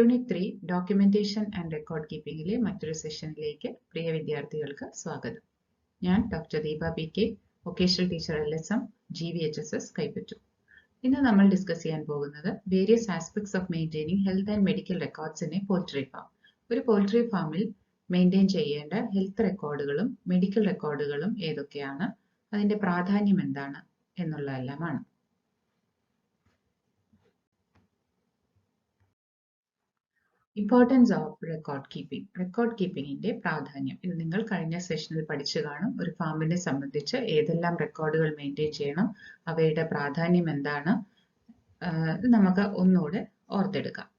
Unit 3 documentation and record കീപ്പിംഗിലെ മറ്റൊരു സെഷനിലേക്ക് പ്രിയ വിദ്യാർത്ഥികൾക്ക് സ്വാഗതം. ഞാൻ doctor Deepa P K, vocational teacher LSM GVHSS Kaipattoor. ഇന്ന് നമ്മൾ ഡിസ്കസ് ചെയ്യാൻ പോകുന്നത് various aspects of maintaining health and medical records in a poultry farm. ഒരു പോൾട്രി ഫാമിൽ മെയിൻറ്റെയിൻ ചെയ്യേണ്ട ഹെൽത്ത് റെക്കോർഡുകളും മെഡിക്കൽ റെക്കോർഡുകളും ഏതൊക്കെയാണ്, അതിന്റെ പ്രാധാന്യം എന്താണ് എന്നുള്ളതെല്ലാമാണ്. Importance of record keeping. Record കീപ്പിംഗിന്റെ പ്രാധാന്യം ഇത് നിങ്ങൾ കഴിഞ്ഞ സെഷനിൽ പഠിച്ചു കാണും. ഒരു ഫാമിനെ സംബന്ധിച്ച് ഏതെല്ലാം റെക്കോർഡുകൾ മെയിൻറ്റെയിൻ ചെയ്യണം, അവയുടെ പ്രാധാന്യം എന്താണ്, നമുക്ക് ഒന്നുകൂടെ ഓർത്തെടുക്കാം.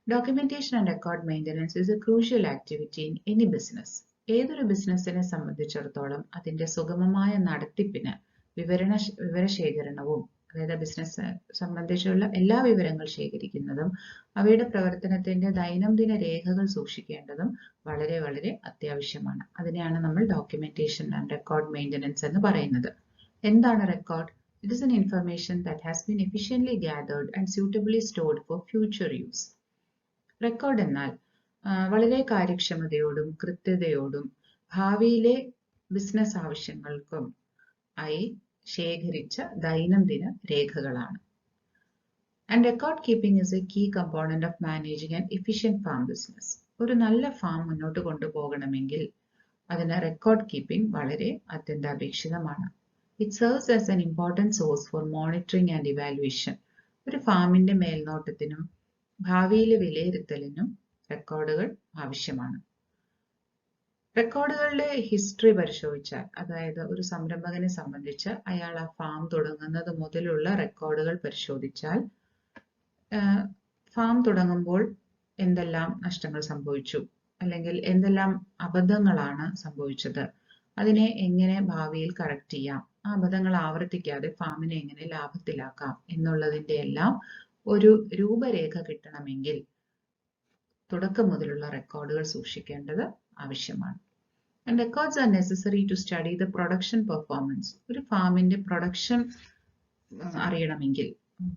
Documentation and record maintenance is a crucial activity in any business. ഏതൊരു ബിസിനസ്സിനെ സംബന്ധിച്ചിടത്തോളം അതിന്റെ സുഗമമായ നടത്തിപ്പിന് വിവരശേഖരണവും, അതായത് ബിസിനസ് സംബന്ധിച്ചുള്ള എല്ലാ വിവരങ്ങൾ ശേഖരിക്കുന്നതും അവയുടെ പ്രവർത്തനത്തിന്റെ ദൈനംദിന രേഖകൾ സൂക്ഷിക്കേണ്ടതും വളരെ വളരെ അത്യാവശ്യമാണ്. അതിനെയാണ് നമ്മൾ ഡോക്യുമെന്റേഷൻ ആൻഡ് റെക്കോർഡ് മെയിൻ്റനൻസ് എന്ന് പറയുന്നത്. എന്താണ് record? It is an information that has been efficiently gathered and suitably stored for future use. Record എന്നാൽ വളരെ കാര്യക്ഷമതയോടും കൃത്യതയോടും ഭാവിയിലെ ബിസിനസ് ആവശ്യങ്ങൾക്കും ആയി ശേഖരിച്ച ദൈനംദിന രേഖകളാണ്. And record keeping is a key component of managing an efficient farm business. ഒരു നല്ല ഫാം മുന്നോട്ട് കൊണ്ടുപോകണമെങ്കിൽ അതിന് റെക്കോർഡ് കീപ്പിംഗ് വളരെ അത്യന്താപേക്ഷിതമാണ്. It serves as an important source for monitoring and evaluation. ഒരു ഫാമിന്റെ മേൽനോട്ടത്തിനും ഭാവിയിലെ വിലയിരുത്തലിനും റെക്കോർഡുകൾ ആവശ്യമാണ്. റെക്കോർഡുകളുടെ ഹിസ്റ്ററി പരിശോധിച്ചാൽ, അതായത് ഒരു സംരംഭകനെ സംബന്ധിച്ച് അയാൾ ആ ഫാം തുടങ്ങുന്നത് മുതലുള്ള റെക്കോർഡുകൾ പരിശോധിച്ചാൽ ഫാം തുടങ്ങുമ്പോൾ എന്തെല്ലാം നഷ്ടങ്ങൾ സംഭവിച്ചു, അല്ലെങ്കിൽ എന്തെല്ലാം അബദ്ധങ്ങളാണ് സംഭവിച്ചത്, അതിനെ എങ്ങനെ ഭാവിയിൽ കറക്റ്റ് ചെയ്യാം, ആ അബദ്ധങ്ങൾ ആവർത്തിക്കാതെ ഫാമിനെ എങ്ങനെ ലാഭത്തിലാക്കാം എന്നുള്ളതിന്റെ എല്ലാം ഒരു രൂപരേഖ കിട്ടണമെങ്കിൽ തുടക്കം മുതലുള്ള റെക്കോർഡുകൾ സൂക്ഷിക്കേണ്ടത് ആവശ്യമാണ്. And records are necessary to study the production performance. ഒരു ഫാമിന്റെ പ്രൊഡക്ഷൻ അറിയണമെങ്കിൽ,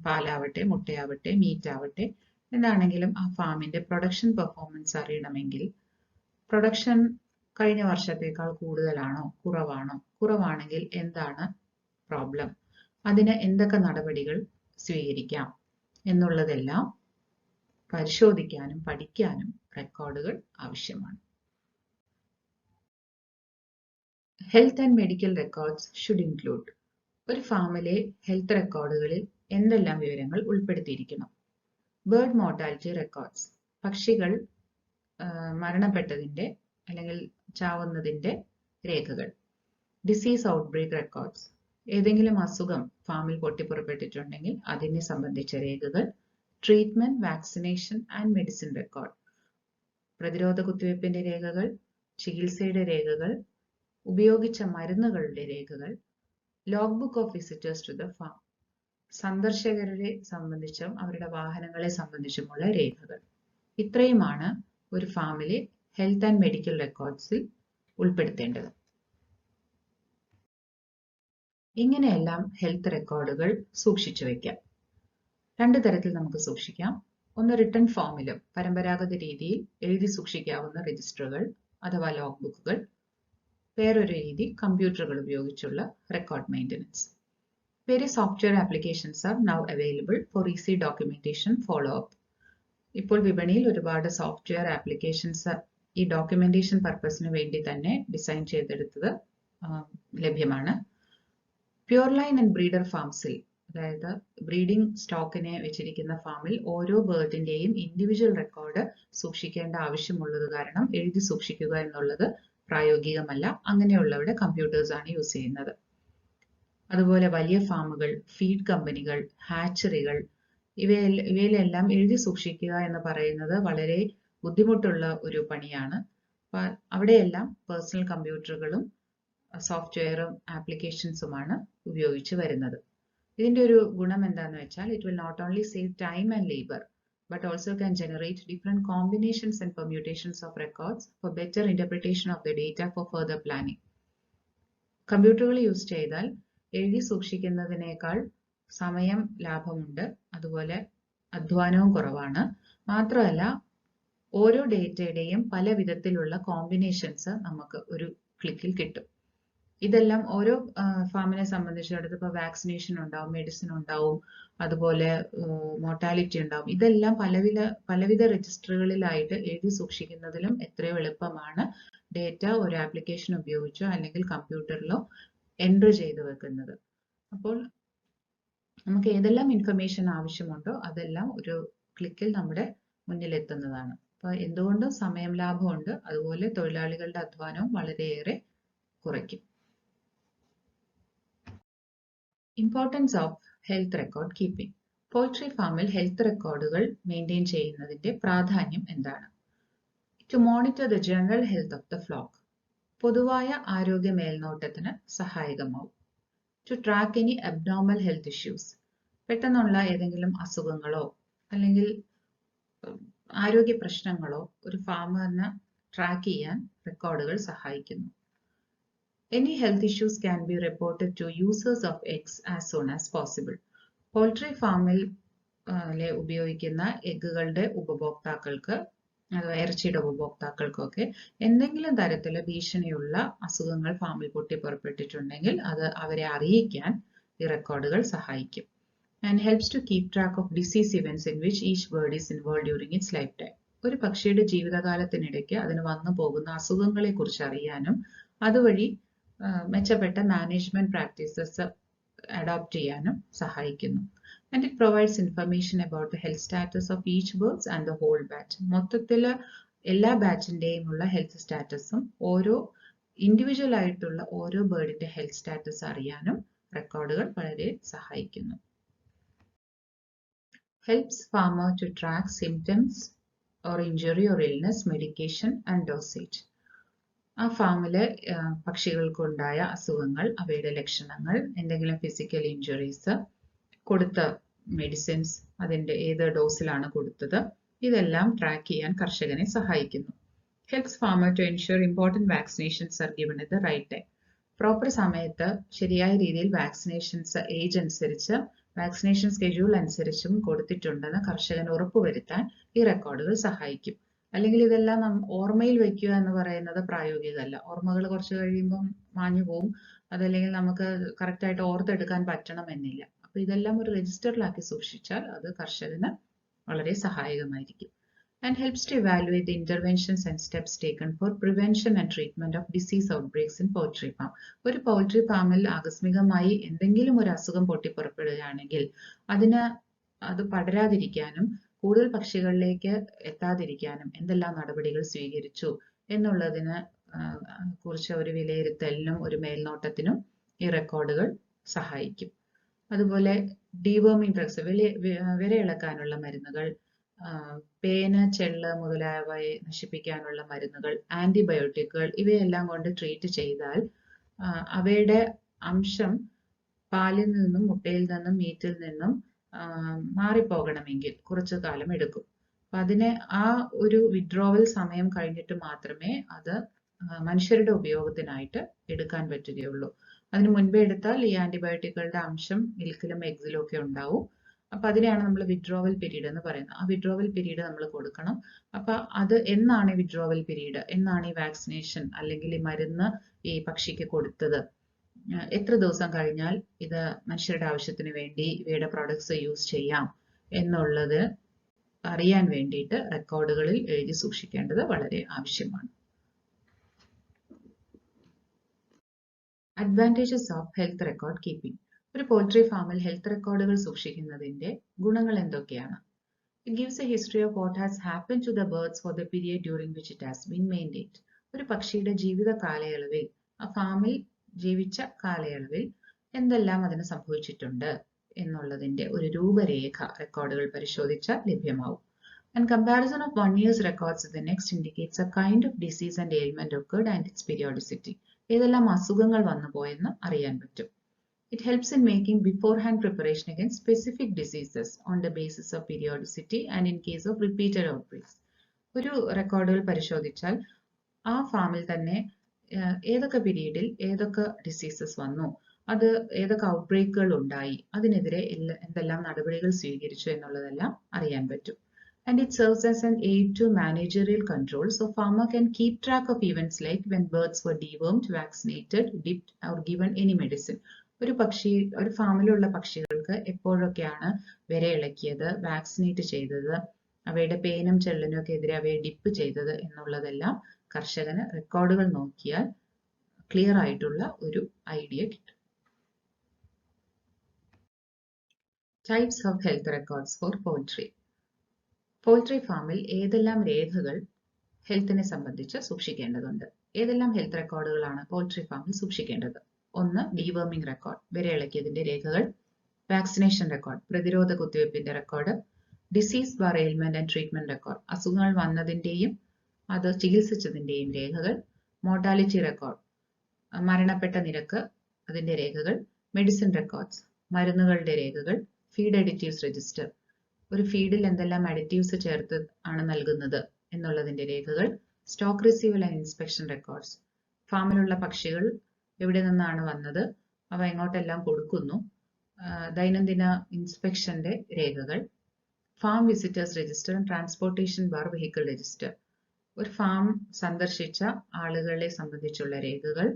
പാലാവട്ടെ, മുട്ടയാവട്ടെ, മീറ്റ് ആവട്ടെ, എന്താണെങ്കിലും ആ ഫാമിന്റെ പ്രൊഡക്ഷൻ പെർഫോമൻസ് അറിയണമെങ്കിൽ പ്രൊഡക്ഷൻ കഴിഞ്ഞ വർഷത്തേക്കാൾ കൂടുതലാണോ കുറവാണോ, കുറവാണെങ്കിൽ എന്താണ് പ്രോബ്ലം, അതിന് എന്തൊക്കെ നടപടികൾ സ്വീകരിക്കാം എന്നുള്ളതെല്ലാം പരിശോധിക്കാനും പഠിക്കാനും റെക്കോർഡുകൾ ആവശ്യമാണ്. Health and medical records should include. ഒരു ഫാമിലെ ഹെൽത്ത് റെക്കോർഡുകളിൽ എന്തെല്ലാം വിവരങ്ങൾ ഉൾപ്പെടുത്തിയിരിക്കണം? ബേർഡ് മോർട്ടാലിറ്റി റെക്കോർഡ്സ്, പക്ഷികൾ മരണപ്പെട്ടതിന്റെ അല്ലെങ്കിൽ ചാവുന്നതിന്റെ രേഖകൾ. ഡിസീസ് ഔട്ട്ബ്രേക്ക് റെക്കോർഡ്സ്, ഏതെങ്കിലും അസുഖം ഫാമിൽ പൊട്ടിപ്പുറപ്പെട്ടിട്ടുണ്ടെങ്കിൽ അതിനെ സംബന്ധിച്ച രേഖകൾ. Treatment, vaccination and medicine record, പ്രതിരോധ കുത്തിവയ്പ്പിന്റെ രേഖകൾ, ചികിത്സയുടെ രേഖകൾ, ഉപയോഗിച്ച മരുന്നുകളുടെ രേഖകൾ. Log book of visitors to the farm, സന്ദർശകരെ സംബന്ധിച്ചും അവരുടെ വാഹനങ്ങളെ സംബന്ധിച്ചുമുള്ള രേഖകൾ. ഇത്രയുമാണ് ഒരു ഫാമിലെ ഹെൽത്ത് ആൻഡ് മെഡിക്കൽ റെക്കോർഡ്സിൽ ഉൾപ്പെടുത്തേണ്ടത്. ഇങ്ങനെയെല്ലാം ഹെൽത്ത് റെക്കോർഡുകൾ സൂക്ഷിച്ചു വയ്ക്കാം. രണ്ട് തരത്തിൽ നമുക്ക് സൂക്ഷിക്കാം. ഒന്ന് റിട്ടൺ ഫോമിലും പരമ്പരാഗത രീതിയിൽ എഴുതി സൂക്ഷിക്കാവുന്ന രജിസ്റ്ററുകൾ അഥവാ ലോഗ് ബുക്കുകൾ. വേറൊരു രീതി കമ്പ്യൂട്ടറുകൾ ഉപയോഗിച്ചുള്ള record maintenance. Various software applications are now available for easy documentation follow-up. ഇപ്പോൾ വിപണിയിൽ ഒരുപാട് സോഫ്റ്റ്വെയർ ആപ്ലിക്കേഷൻസ് ഈ ഡോക്യുമെന്റേഷൻ പർപ്പസിന് വേണ്ടി തന്നെ ഡിസൈൻ ചെയ്തെടുത്തത് ലഭ്യമാണ്. പ്യൂർ ലൈൻ ആൻഡ് ബ്രീഡർ ഫാംസിൽ, അതായത് ബ്രീഡിംഗ് സ്റ്റോക്കിനെ വെച്ചിരിക്കുന്ന ഫാമിൽ ഓരോ ബേർഡിന്റെയും ഇൻഡിവിജ്വൽ റെക്കോർഡ് സൂക്ഷിക്കേണ്ട ആവശ്യമുള്ളത് കാരണം എഴുതി സൂക്ഷിക്കുക എന്നുള്ളത് പ്രായോഗികമല്ല. അങ്ങനെയുള്ളവിടെ കമ്പ്യൂട്ടേഴ്സ് ആണ് യൂസ് ചെയ്യുന്നത്. അതുപോലെ വലിയ ഫാമുകൾ, ഫീഡ് കമ്പനികൾ, ഹാച്ചറികൾ, ഇവയിലെല്ലാം എഴുതി സൂക്ഷിക്കുക എന്ന് പറയുന്നത് വളരെ ബുദ്ധിമുട്ടുള്ള ഒരു പണിയാണ്. അവിടെയെല്ലാം പേഴ്സണൽ കമ്പ്യൂട്ടറുകളും സോഫ്റ്റ്വെയറും ആപ്ലിക്കേഷൻസുമാണ് ഉപയോഗിച്ച് വരുന്നത്. ഇതിന്റെ ഒരു ഗുണം എന്താണെന്ന് വെച്ചാൽ, it will not only save time and labour but also can generate different combinations and permutations of records for better interpretation of the data for further planning. കമ്പ്യൂട്ടറുകൾ യൂസ് ചെയ്താൽ എഴുതി സൂക്ഷിക്കുന്നതിനേക്കാൾ സമയം ലാഭമുണ്ട്, അതുപോലെ അധ്വാനവും കുറവാണ്. മാത്രമല്ല ഓരോ ഡേറ്റയുടെയും പല വിധത്തിലുള്ള കോമ്പിനേഷൻസ് നമുക്ക് ഒരു ക്ലിക്കിൽ കിട്ടും. ഇതെല്ലാം ഓരോ ഫാമിനെ സംബന്ധിച്ചിടത്തോളം ഇപ്പോൾ വാക്സിനേഷൻ ഉണ്ടാവും, മെഡിസിൻ ഉണ്ടാവും, അതുപോലെ മോർട്ടാലിറ്റി ഉണ്ടാവും. ഇതെല്ലാം പലവിധ രജിസ്റ്ററുകളിലായിട്ട് എഴുതി സൂക്ഷിക്കുന്നതിലും എത്രയോ എളുപ്പമാണ് ഡേറ്റ ഒരു ആപ്ലിക്കേഷൻ ഉപയോഗിച്ചോ അല്ലെങ്കിൽ കമ്പ്യൂട്ടറിലോ എൻട്രി ചെയ്ത് വെക്കുന്നത്. അപ്പോൾ നമുക്ക് ഏതെല്ലാം ഇൻഫർമേഷൻ ആവശ്യമുണ്ടോ അതെല്ലാം ഒരു ക്ലിക്കിൽ നമ്മുടെ മുന്നിൽ എത്തുന്നതാണ്. അപ്പോൾ എന്തുകൊണ്ടും സമയം ലാഭമുണ്ട്, അതുപോലെ തൊഴിലാളികളുടെ അധ്വാനവും വളരെയേറെ കുറയ്ക്കും. Importance of health record keeping. Poultry ഫാമിൽ ഹെൽത്ത് റെക്കോർഡുകൾ മെയിൻറ്റെയിൻ ചെയ്യുന്നതിന്റെ പ്രാധാന്യം എന്താണ്? To monitor the general health of the flock. പൊതുവായ ആരോഗ്യ മേൽനോട്ടത്തിന് സഹായകമാവും. To track any abnormal health issues. പെട്ടെന്നുള്ള ഏതെങ്കിലും അസുഖങ്ങളോ അല്ലെങ്കിൽ ആരോഗ്യ പ്രശ്നങ്ങളോ ഒരു ഫാമറിന് ട്രാക്ക് ചെയ്യാൻ റെക്കോർഡുകൾ സഹായിക്കുന്നു. Any health issues can be reported to users of eggs as soon as possible. Poultry ഫാമിൽ ഉപയോഗിക്കുന്ന എഗ്ഗുകളുടെ ഉപഭോക്താക്കൾക്ക്, ഇറച്ചിയുടെ ഉപഭോക്താക്കൾക്കൊക്കെ എന്തെങ്കിലും തരത്തിൽ ഭീഷണിയുള്ള അസുഖങ്ങൾ ഫാമിൽ പൊട്ടിപ്പുറപ്പെട്ടിട്ടുണ്ടെങ്കിൽ അത് അവരെ അറിയിക്കാൻ ഈ റെക്കോർഡുകൾ സഹായിക്കും. And helps to keep track of disease events in which each bird is involved during its lifetime. ഒരു പക്ഷിയുടെ ജീവിതകാലത്തിനിടയ്ക്ക് അതിന് വന്നു പോകുന്ന അസുഖങ്ങളെ കുറിച്ച് അറിയാനും അതുവഴി മെച്ചപ്പെട്ട മാനേജ്മെന്റ് പ്രാക്ടീസസ് അഡോപ്റ്റ് ചെയ്യാനും സഹായിക്കുന്നു. And it provides information about the health status of each birds and the whole batch. മൊത്തത്തിൽ എല്ലാ ബാച്ചിന്റെയും ഉള്ള ഹെൽത്ത് സ്റ്റാറ്റസും ഓരോ ഇൻഡിവിജ്വൽ ആയിട്ടുള്ള ഓരോ ബേർഡിന്റെ ഹെൽത്ത് സ്റ്റാറ്റസ് അറിയാനും റെക്കോർഡുകൾ വളരെ സഹായിക്കുന്നു. Helps farmer to track symptoms or injury or illness, medication and dosage. ആ ഫാമില് പക്ഷികൾക്കുണ്ടായ അസുഖങ്ങൾ, അവയുടെ ലക്ഷണങ്ങൾ, എന്തെങ്കിലും ഫിസിക്കൽ ഇഞ്ചുറീസ്, കൊടുത്ത മെഡിസിൻസ്, അതിന്റെ ഏത് ഡോസിലാണ് കൊടുത്തത്, ഇതെല്ലാം ട്രാക്ക് ചെയ്യാൻ കർഷകനെ സഹായിക്കുന്നു. Helps farmer to ensure important vaccinations are given at the right time. Proper സമയത്ത് ശരിയായ രീതിയിൽ വാക്സിനേഷൻസ് ഏജ് അനുസരിച്ച് വാക്സിനേഷൻ സ്കെഡ്യൂൾ അനുസരിച്ചും കൊടുത്തിട്ടുണ്ടെന്ന് കർഷകന് ഉറപ്പുവരുത്താൻ ഈ റെക്കോർഡുകൾ സഹായിക്കും. അല്ലെങ്കിൽ ഇതെല്ലാം ഓർമ്മയിൽ വെക്കുക എന്ന് പറയുന്നത് പ്രായോഗികമല്ല. ഓർമ്മകൾ കുറച്ച് കഴിയുമ്പം മാഞ്ഞു പോവും, അതല്ലെങ്കിൽ നമുക്ക് കറക്റ്റായിട്ട് ഓർത്തെടുക്കാൻ പറ്റണമെന്നില്ല. അപ്പൊ ഇതെല്ലാം ഒരു രജിസ്റ്ററിലാക്കി സൂക്ഷിച്ചാൽ അത് കർഷകന് വളരെ സഹായകമായിരിക്കും. And helps to evaluate the interventions and steps taken for prevention and treatment of disease outbreaks in poultry farm. ഒരു പൗൾട്രി ഫാമിൽ ആകസ്മികമായി എന്തെങ്കിലും ഒരു അസുഖം പൊട്ടിപ്പുറപ്പെടുകയാണെങ്കിൽ അത് പടരാതിരിക്കാനും കൂടുതൽ പക്ഷികളിലേക്ക് എത്താതിരിക്കാനും എന്തെല്ലാം നടപടികൾ സ്വീകരിച്ചു എന്നുള്ളതിന് കുറിച്ച് ഒരു വിലയിരുത്തലിനും ഒരു മേൽനോട്ടത്തിനും ഈ റെക്കോർഡുകൾ സഹായിക്കും. അതുപോലെ ഡീവേമിംഗ് ഡ്രഗ്സ്, വിരയിളക്കാനുള്ള മരുന്നുകൾ, പേന്, ചെള്ള് മുതലായവയെ നശിപ്പിക്കാനുള്ള മരുന്നുകൾ, ആന്റിബയോട്ടിക്കുകൾ, ഇവയെല്ലാം കൊണ്ട് ട്രീറ്റ് ചെയ്താൽ അവയുടെ അംശം പാലിൽ നിന്നും മുട്ടയിൽ നിന്നും മീറ്റിൽ നിന്നും മാറിപ്പോകണമെങ്കിൽ കുറച്ചു കാലം എടുക്കും. അപ്പൊ അതിന് ആ ഒരു വിഡ്രോവൽ സമയം കഴിഞ്ഞിട്ട് മാത്രമേ അത് മനുഷ്യരുടെ ഉപയോഗത്തിനായിട്ട് എടുക്കാൻ പറ്റുകയുള്ളൂ. അതിന് മുൻപേ എടുത്താൽ ഈ ആന്റിബയോട്ടിക്കുകളുടെ അംശം മിൽക്കിലും എഗ്സിലും ഒക്കെ ഉണ്ടാവും. അപ്പൊ അതിനെയാണ് നമ്മൾ വിഡ്രോവൽ പീരീഡ് എന്ന് പറയുന്നത്. ആ വിഡ്രോവൽ പീരീഡ് നമ്മൾ കൊടുക്കണം. അപ്പൊ അത് എന്നാണ് ഈ വിഡ്രോവൽ പീരീഡ്, എന്നാണ് ഈ വാക്സിനേഷൻ അല്ലെങ്കിൽ ഈ മരുന്ന് ഈ പക്ഷിക്ക് കൊടുത്തത്, എത്ര ദിവസം കഴിഞ്ഞാൽ ഇത് മനുഷ്യരുടെ ആവശ്യത്തിന് വേണ്ടി ഇവയുടെ പ്രോഡക്ട്സ് യൂസ് ചെയ്യാം എന്നുള്ളത് അറിയാൻ വേണ്ടിയിട്ട് റെക്കോർഡുകളിൽ എഴുതി സൂക്ഷിക്കേണ്ടത് വളരെ ആവശ്യമാണ്. Advantages of health record keeping. ഒരു പോൾട്രി ഫാമിൽ ഹെൽത്ത് റെക്കോർഡുകൾ സൂക്ഷിക്കുന്നതിന്റെ ഗുണങ്ങൾ എന്തൊക്കെയാണ്? It gives a history of what has happened to the birds for the period during which it has been maintained. ഒരു പക്ഷിയുടെ ജീവിത കാലയളവിൽ, ആ ഫാമിൽ ജീവിച്ച കാലയളവിൽ എന്തെല്ലാം അതിന് സംഭവിച്ചിട്ടുണ്ട് എന്നുള്ളതിന്റെ ഒരു രൂപരേഖ റെക്കോർഡുകൾ പരിശോധിച്ചാൽ ലഭ്യമാവും. And comparison of 1 year's records to the next indicates a kind of disease and ailment occurred and its periodicity. ഏതെല്ലാം അസുഖങ്ങൾ വന്നു പോയെന്ന് അറിയാൻ പറ്റും. It helps in making beforehand preparation against specific diseases on the basis of periodicity and in case of repeated outbreaks. ഒരു റെക്കോർഡുകൾ പരിശോധിച്ചാൽ ആ ഫാമിൽ തന്നെ ഏതൊക്കെ പീരീഡിൽ ഏതൊക്കെ ഡിസീസസ് വന്നു, അത് ഏതൊക്കെ ഔട്ട്ബ്രേക്കുകൾ ഉണ്ടായി, അതിനെതിരെ എന്തെല്ലാം നടപടികൾ സ്വീകരിച്ചു എന്നുള്ളതെല്ലാം അറിയാൻ പറ്റും. and it serves as an aid to managerial control. So farmer can keep track of events like when birds were dewormed, vaccinated, dipped or given any medicine. ഒരു ഫാമിലുള്ള പക്ഷികൾക്ക് എപ്പോഴൊക്കെയാണ് വിരയിളക്കിയത്, വാക്സിനേറ്റ് ചെയ്തത്, അവയുടെ പേനും ചെള്ളനും ഒക്കെ എതിരെ അവയെ ഡിപ്പ് ചെയ്തത് എന്നുള്ളതെല്ലാം കർഷകന് റെക്കോർഡുകൾ നോക്കിയാൽ ക്ലിയർ ആയിട്ടുള്ള ഒരു ഐഡിയ കിട്ടും. Types of health records for poultry. Poultry ഫാമിൽ ഏതെല്ലാം രേഖകൾ ഹെൽത്തിനെ സംബന്ധിച്ച് സൂക്ഷിക്കേണ്ടതുണ്ട്? ഏതെല്ലാം ഹെൽത്ത് റെക്കോർഡുകളാണ് പോൾട്രി ഫാമിൽ സൂക്ഷിക്കേണ്ടത്? ഒന്ന്, ഡീവർമിംഗ് റെക്കോർഡ്, വിരയിളക്കിയതിന്റെ രേഖകൾ. വാക്സിനേഷൻ റെക്കോർഡ്, പ്രതിരോധ കുത്തിവയ്പ്പിന്റെ record. Disease bar ailment and treatment record, അസുഖങ്ങൾ വന്നതിന്റെയും അത് ചികിത്സിച്ചതിന്റെയും രേഖകൾ. മോർട്ടാലിറ്റി റെക്കോർഡ്, മരണപ്പെട്ട നിരക്ക്, അതിന്റെ രേഖകൾ. മെഡിസിൻ റെക്കോർഡ്സ്, മരുന്നുകളുടെ രേഖകൾ. ഫീഡ് അഡിറ്റീവ്സ് രജിസ്റ്റർ, ഒരു ഫീഡിൽ എന്തെല്ലാം അഡിറ്റീവ്സ് ചേർത്ത് ആണ് നൽകുന്നത് എന്നുള്ളതിന്റെ രേഖകൾ. Stock receival and inspection records, ഫാമിലുള്ള പക്ഷികൾ എവിടെ നിന്നാണ് വന്നത്, അവ എങ്ങോട്ടെല്ലാം കൊടുക്കുന്നു, ദൈനംദിന ഇൻസ്പെക്ഷന്റെ രേഖകൾ. Farm visitors register and transportation bar vehicle register, ഒരു ഫാം സന്ദർശിച്ച ആളുകളെ സംബന്ധിച്ചുള്ള രേഖകൾ.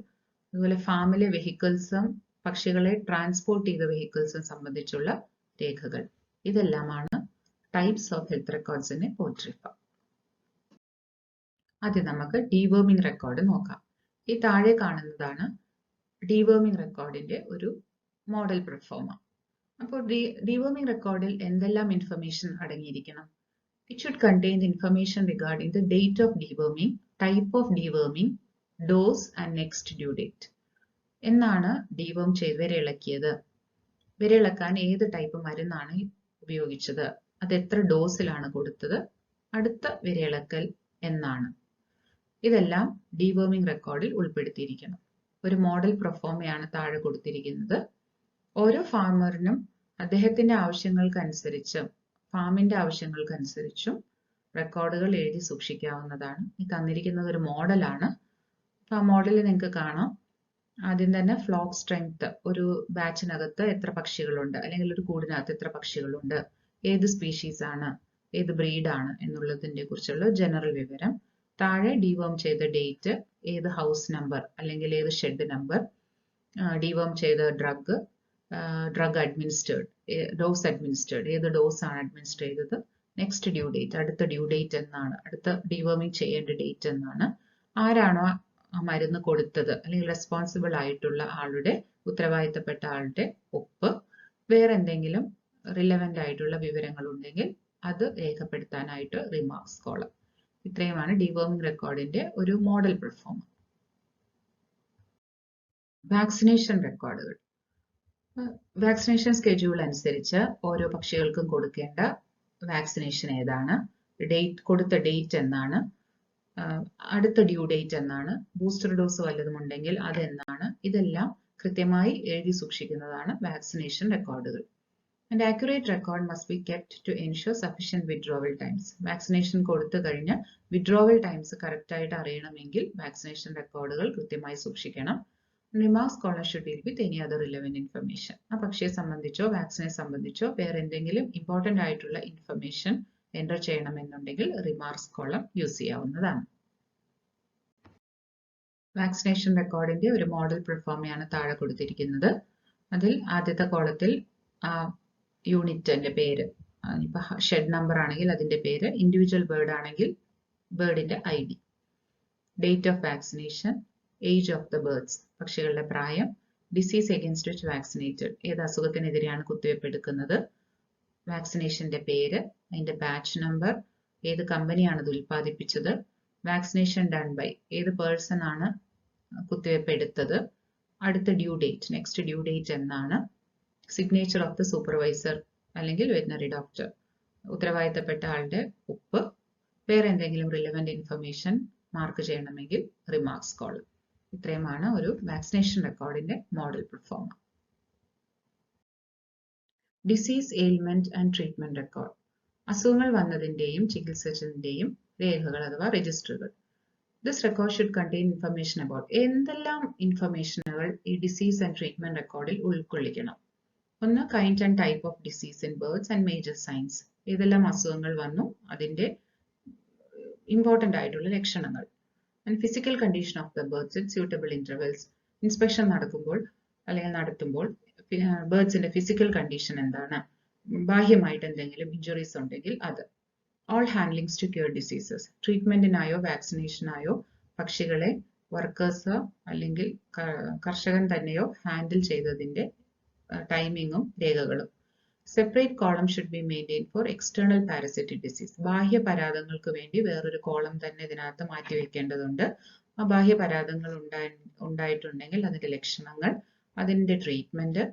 അതുപോലെ ഫാമിലെ വെഹിക്കിൾസും പക്ഷികളെ ട്രാൻസ്പോർട്ട് ചെയ്ത വെഹിക്കിൾസും സംബന്ധിച്ചുള്ള രേഖകൾ. ഇതെല്ലാമാണ് types of health records in a poultry farm. ആദ്യം നമുക്ക് ഡീവർമിംഗ് റെക്കോർഡ് നോക്കാം. ഈ താഴെ കാണുന്നതാണ് ഡീവർമിംഗ് റെക്കോർഡിന്റെ ഒരു മോഡൽ പെർഫോമ. അപ്പോൾ ഡീവർമിംഗ് റെക്കോർഡിൽ എന്തെല്ലാം information അടങ്ങിയിരിക്കണം? It should contain the information regarding the date of deworming, type of deworming, dose and next due date. എന്നാണ് ഡീവർം ചെയ്ത് വിരയിളക്കിയത്, വിരയിളക്കാൻ ഏത് ടൈപ്പ് മരുന്നാണ് ഉപയോഗിച്ചത്, അത് എത്ര ഡോസിലാണ് കൊടുത്തത്, അടുത്ത വിരയിളക്കൽ എന്നാണ്. ഇതെല്ലാം ഡീവർമിംഗ് റെക്കോർഡിൽ ഉൾപ്പെടുത്തിയിരിക്കണം. ഒരു മോഡൽ പ്രൊഫോമയാണ് താഴെ കൊടുത്തിരിക്കുന്നത്. ഓരോ ഫാമറിനും അദ്ദേഹത്തിന്റെ ആവശ്യങ്ങൾക്കനുസരിച്ചും ഫാമിന്റെ ആവശ്യങ്ങൾക്കനുസരിച്ചും റെക്കോർഡുകൾ എഴുതി സൂക്ഷിക്കാവുന്നതാണ്. ഈ തന്നിരിക്കുന്നത് ഒരു മോഡലാണ്. അപ്പൊ ആ മോഡലിൽ നിങ്ങൾക്ക് കാണാം, ആദ്യം തന്നെ ഫ്ലോക്ക് സ്ട്രെങ്ത്, ഒരു ബാച്ചിനകത്ത് എത്ര പക്ഷികളുണ്ട് അല്ലെങ്കിൽ ഒരു കൂടിനകത്ത് എത്ര പക്ഷികളുണ്ട്, ഏത് സ്പീഷീസ് ആണ്, ഏത് ബ്രീഡാണ് എന്നുള്ളതിനെ കുറിച്ചുള്ള ജനറൽ വിവരം. താഴെ ഡീവർം ചെയ്ത ഡേറ്റ്, ഏത് ഹൗസ് നമ്പർ അല്ലെങ്കിൽ ഏത് ഷെഡ് നമ്പർ, ഡീവർം ചെയ്ത drug, drug administered, dose administered, ഏത് ഡോസ് ആണ് അഡ്മിനിസ്റ്റർ ചെയ്തത്, നെക്സ്റ്റ് ഡ്യൂ ഡേറ്റ്, അടുത്ത ഡ്യൂ ഡേറ്റ് എന്നാണ്, അടുത്ത ഡീവർമിംഗ് ചെയ്യേണ്ട ഡേറ്റ് എന്നാണ്, ആരാണോ ആ മരുന്ന് കൊടുത്തത് അല്ലെങ്കിൽ റെസ്പോൺസിബിൾ ആയിട്ടുള്ള ആളുടെ, ഉത്തരവാദിത്തപ്പെട്ട ആളുടെ ഒപ്പ്, വേറെ എന്തെങ്കിലും റിലവന്റ് ആയിട്ടുള്ള വിവരങ്ങൾ ഉണ്ടെങ്കിൽ അത് രേഖപ്പെടുത്താനായിട്ട് റിമാർക്സ് കോളം. ഇത്രയുമാണ് ഡീവർമിംഗ് റെക്കോർഡിന്റെ ഒരു മോഡൽ പെർഫോമ. വാക്സിനേഷൻ റെക്കോർഡുകൾ. വാക്സിനേഷൻ സ്കെഡ്യൂൾ അനുസരിച്ച് ഓരോ പക്ഷികൾക്കും കൊടുക്കേണ്ട വാക്സിനേഷൻ ഏതാണ്, കൊടുത്ത ഡേറ്റ് എന്നാണ്, അടുത്ത ഡ്യൂ ഡേറ്റ് എന്നാണ്, ബൂസ്റ്റർ ഡോസ് വല്ലതും ഉണ്ടെങ്കിൽ അതെന്നാണ്, ഇതെല്ലാം കൃത്യമായി എഴുതി സൂക്ഷിക്കുന്നതാണ് വാക്സിനേഷൻ റെക്കോർഡുകൾ. And accurate record must be kept to ensure sufficient withdrawal times. Vaccination കൊടുത്തു കഴിഞ്ഞ് വിഡ്രോവൽ ടൈംസ് കറക്റ്റ് ആയിട്ട് അറിയണമെങ്കിൽ വാക്സിനേഷൻ റെക്കോർഡുകൾ കൃത്യമായി സൂക്ഷിക്കണം. Remarks column should deal with any other relevant information. ആ പക്ഷിയെ സംബന്ധിച്ചോ വാക്സിനെ സംബന്ധിച്ചോ വേറെ എന്തെങ്കിലും ഇമ്പോർട്ടന്റ് ആയിട്ടുള്ള ഇൻഫർമേഷൻ എൻ്റർ ചെയ്യണമെന്നുണ്ടെങ്കിൽ റിമാർക്സ് കോളം യൂസ് ചെയ്യാവുന്നതാണ്. വാക്സിനേഷൻ റെക്കോർഡിന്റെ ഒരു മോഡൽ പെർഫോമയാണ് താഴെ കൊടുത്തിരിക്കുന്നത്. അതിൽ ആദ്യത്തെ കോളത്തിൽ യൂണിറ്റിന്റെ പേര്, ഇപ്പൊ ഷെഡ് നമ്പർ ആണെങ്കിൽ അതിന്റെ പേര്, ഇൻഡിവിജ്വൽ ബേർഡ് ആണെങ്കിൽ ബേർഡിന്റെ ID, date of vaccination, age of the birds, പക്ഷികളുടെ പ്രായം, ഡിസീസ് എഗൻസ്റ്റ് വിച്ച് വാക്സിനേറ്റഡ്, ഏത് അസുഖത്തിനെതിരെയാണ് കുത്തിവയ്പ്പ് എടുക്കുന്നത്, വാക്സിനേഷന്റെ പേര്, അതിന്റെ ബാച്ച് നമ്പർ, ഏത് കമ്പനിയാണ് ഇത് ഉൽപ്പാദിപ്പിച്ചത്, വാക്സിനേഷൻ ഡൺ ബൈ, ഏത് പേഴ്സൺ ആണ് കുത്തിവയ്പ്പ് എടുത്തത്, അടുത്ത due date, next due date എന്നാണ്, സിഗ്നേച്ചർ ഓഫ് ദ സൂപ്പർവൈസർ അല്ലെങ്കിൽ വെറ്റിനറി ഡോക്ടർ, ഉത്തരവാദിത്തപ്പെട്ട ആളുടെ ഒപ്പ്, വേറെ എന്തെങ്കിലും റിലവന്റ് ഇൻഫർമേഷൻ മാർക്ക് ചെയ്യണമെങ്കിൽ റിമാർക്സ് കോളം. ഇത്രയുമാണ് ഒരു വാക്സിനേഷൻ റെക്കോർഡിന്റെ model proforma. Disease ailment and treatment record, അസുഖങ്ങൾ വന്നതിന്റെയും ചികിത്സിച്ചതിന്റെയും രേഖകൾ അഥവാ രജിസ്റ്ററുകൾ. This record should contain information about, എന്തെല്ലാം ഇൻഫർമേഷനുകൾ ഈ ഡിസീസ് ആൻഡ് ട്രീറ്റ്മെന്റ് റെക്കോർഡിൽ ഉൾക്കൊള്ളിക്കണം. ഒന്ന്, kind and type of disease in birds and major signs, ഏതെല്ലാം അസുഖങ്ങൾ വന്നു, അതിന്റെ ഇമ്പോർട്ടന്റ് ആയിട്ടുള്ള ലക്ഷണങ്ങൾ. And physical condition of the birds in suitable intervals. Inspection നടക്കുമ്പോൾ അല്ലെങ്കിൽ നടത്തുമ്പോൾ ബേർഡ്സിന്റെ ഫിസിക്കൽ കണ്ടീഷൻ എന്താണ്, ബാഹ്യമായിട്ട് എന്തെങ്കിലും ഇഞ്ചുറീസ് ഉണ്ടെങ്കിൽ അത്. All handlings to cure diseases. ട്രീറ്റ്മെന്റിനായോ വാക്സിനേഷനായോ പക്ഷികളെ വർക്കേഴ്സ് അല്ലെങ്കിൽ കർഷകൻ തന്നെയോ ഹാൻഡിൽ ചെയ്തതിന്റെ ടൈമിങ്ങും രേഖകളും. Separate column should be maintain for external parasitic disease. ബാഹ്യ പരാതങ്ങൾക്ക് വേണ്ടി വേറൊരു കോളം തന്നെ ഇതിനകത്ത് മാറ്റിവെക്കേണ്ടതുണ്ട്. ആ ബാഹ്യ പരാതങ്ങൾ ഉണ്ടായിട്ടുണ്ടെങ്കിൽ അതിന്റെ ലക്ഷണങ്ങൾ, അതിന്റെ ട്രീറ്റ്മെന്റ്,